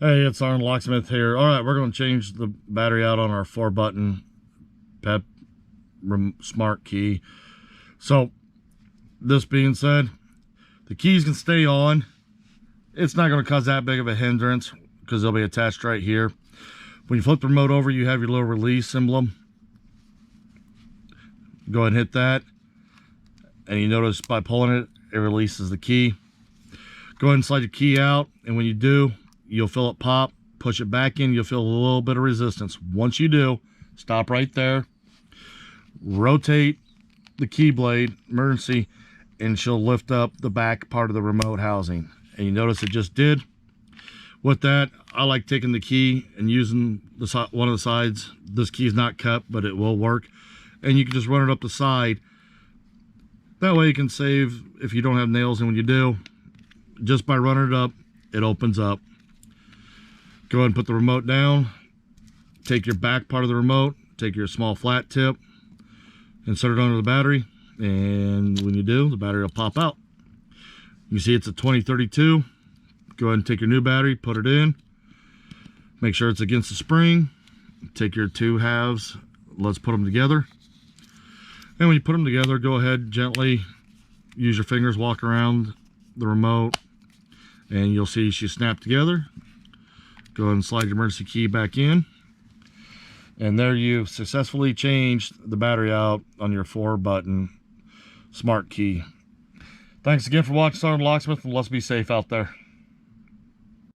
Hey, it's SgtLocksmith here. All right, we're going to change the battery out on our 4-button PEP smart key. So, this being said, the keys can stay on. It's not going to cause that big of a hindrance because they'll be attached right here. When you flip the remote over, you have your little release emblem. Go ahead and hit that. And you notice by pulling it, it releases the key. Go ahead and slide your key out, and when you do, you'll feel it pop. Push it back in, you'll feel a little bit of resistance. Once you do, stop right there, rotate the key blade, emergency, and she'll lift up the back part of the remote housing. And you notice it just did. With that, I like taking the key and using one of the sides. This key is not cut, but it will work. And you can just run it up the side. That way you can save if you don't have nails, and when you do, just by running it up, it opens up. Go ahead and put the remote down. Take your back part of the remote, take your small flat tip, insert it under the battery, and when you do, the battery will pop out. You see it's a 2032. Go ahead and take your new battery, put it in. Make sure it's against the spring. Take your two halves, let's put them together. And when you put them together, go ahead, gently use your fingers, walk around the remote, and you'll see she snapped together. Go ahead and slide your emergency key back in. And there you've successfully changed the battery out on your 4-button smart key. Thanks again for watching SgtLocksmith, and let's be safe out there.